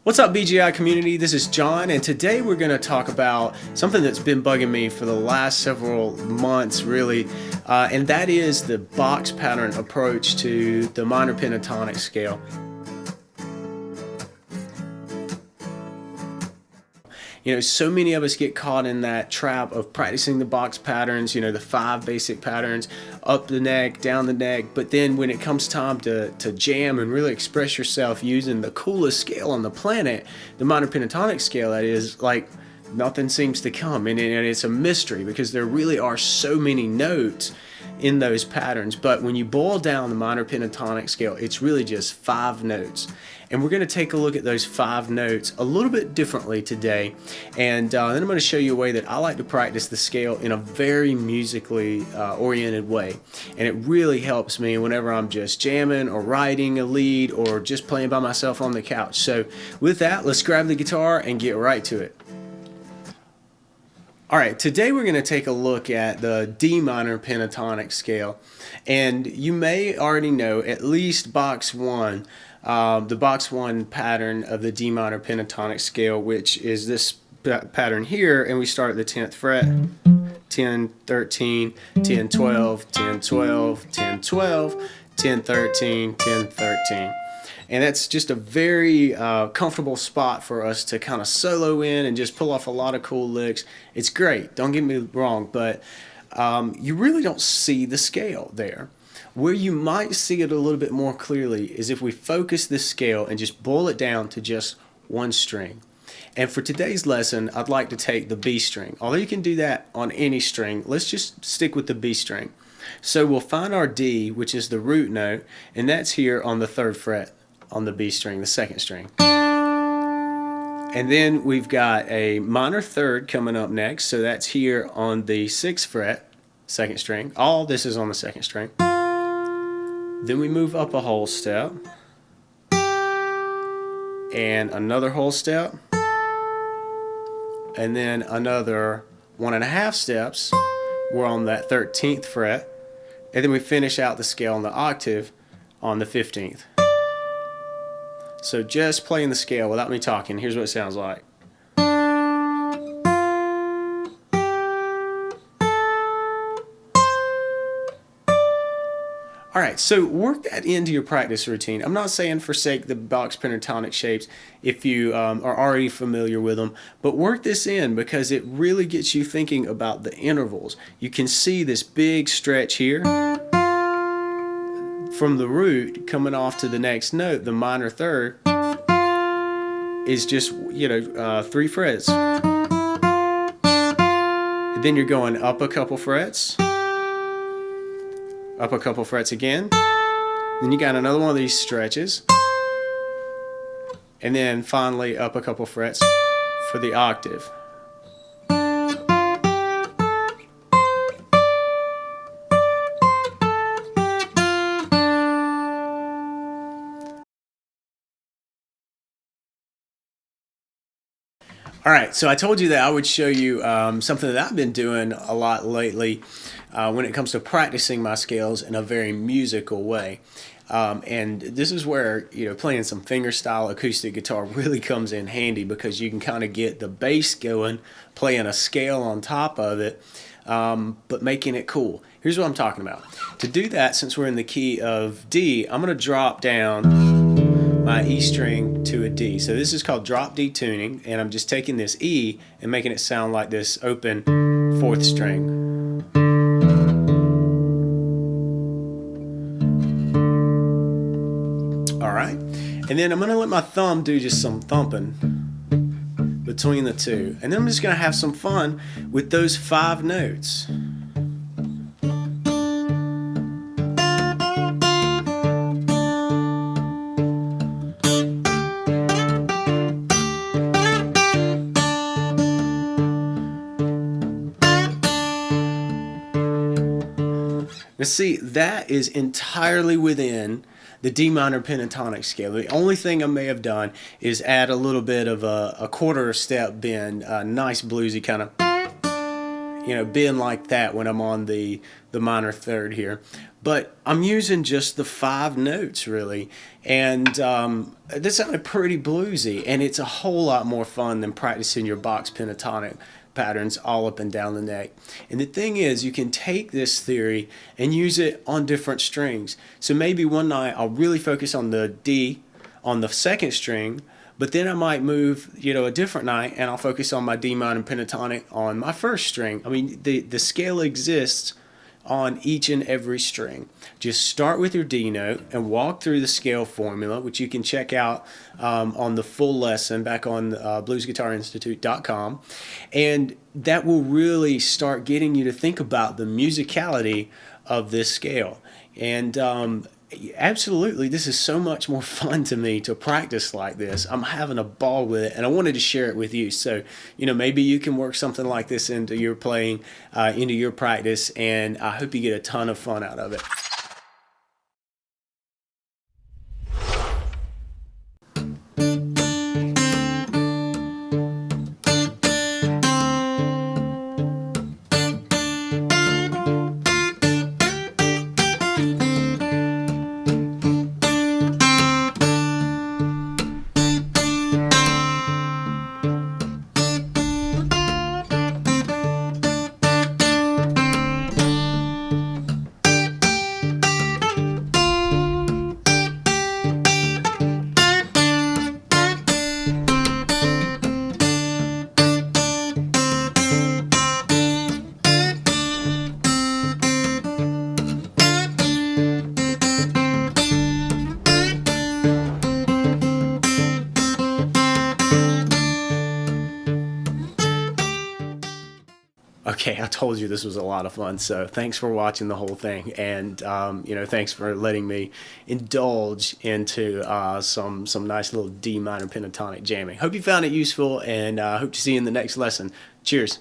What's up, BGI community? This is John, and today we're going to talk about something that's been bugging me for the last several months, really, and that is the box pattern approach to the minor pentatonic scale. You know, so many of us get caught in that trap of practicing the box patterns, you know, the 5 basic patterns, up the neck, down the neck, but then when it comes time to jam and really express yourself using the coolest scale on the planet, the minor pentatonic scale, that is, like, nothing seems to come, and it's a mystery because there really are so many notes in those patterns. But when you boil down the minor pentatonic scale, it's really just 5 notes, and we're going to take a look at those 5 notes a little bit differently today, and then I'm going to show you a way that I like to practice the scale in a very musically oriented way, and it really helps me whenever I'm just jamming or writing a lead or just playing by myself on the couch. So with that, let's grab the guitar and get right to it. Alright, today we're going to take a look at the D minor pentatonic scale, and you may already know at least box 1, the box 1 pattern of the D minor pentatonic scale, which is this pattern here, and we start at the 10th fret, 10, 13, 10, 12, 10, 12, 10, 12, 10, 13, 10, 13. And that's just a very comfortable spot for us to kind of solo in and just pull off a lot of cool licks. It's great, don't get me wrong, but you really don't see the scale there. Where you might see it a little bit more clearly is if we focus this scale and just boil it down to just one string. And for today's lesson, I'd like to take the B string. Although you can do that on any string, let's just stick with the B string. So we'll find our D, which is the root note, and that's here on the 3rd fret on the B string, the 2nd string. And then we've got a minor 3rd coming up next, so that's here on the 6th fret, 2nd string. All this is on the 2nd string. Then we move up a whole step, and another whole step, and then another 1.5 steps. We're on that 13th fret, and then we finish out the scale on the octave on the 15th. So just playing the scale without me talking, here's what it sounds like. Alright, so work that into your practice routine. I'm not saying forsake the box pentatonic shapes if you are already familiar with them, but work this in because it really gets you thinking about the intervals. You can see this big stretch here from the root coming off to the next note. The minor 3rd is just, 3 frets. And then you're going up a couple frets, up a couple frets again, then you got another one of these stretches, and then finally up a couple frets for the octave. Alright, so I told you that I would show you something that I've been doing a lot lately when it comes to practicing my scales in a very musical way. And this is where, playing some fingerstyle acoustic guitar really comes in handy because you can kind of get the bass going, playing a scale on top of it, but making it cool. Here's what I'm talking about. To do that, since we're in the key of D, I'm going to drop down my E string to a D. So this is called drop D tuning, and I'm just taking this E and making it sound like this open 4th string. Alright, and then I'm going to let my thumb do just some thumping between the two, and then I'm just going to have some fun with those 5 notes. Now see, that is entirely within the D minor pentatonic scale. The only thing I may have done is add a little bit of a 1/4 step bend, a nice bluesy kind of, bend like that when I'm on the minor 3rd here. but I'm using just the 5 notes really, and this sounded pretty bluesy, and it's a whole lot more fun than practicing your box pentatonic patterns all up and down the neck. And the thing is, you can take this theory and use it on different strings. So maybe one night I'll really focus on the D on the second string, but then I might move, a different night, and I'll focus on my D minor pentatonic on my first string. I mean, the scale exists on each and every string. Just start with your D note and walk through the scale formula, which you can check out on the full lesson back on bluesguitarinstitute.com. And that will really start getting you to think about the musicality of this scale. And absolutely, this is so much more fun to me to practice like this. I'm having a ball with it, and I wanted to share it with you. So, maybe you can work something like this into your playing, into your practice, and I hope you get a ton of fun out of it. Okay, I told you this was a lot of fun, so thanks for watching the whole thing, and thanks for letting me indulge into some nice little D minor pentatonic jamming. Hope you found it useful, and hope to see you in the next lesson. Cheers.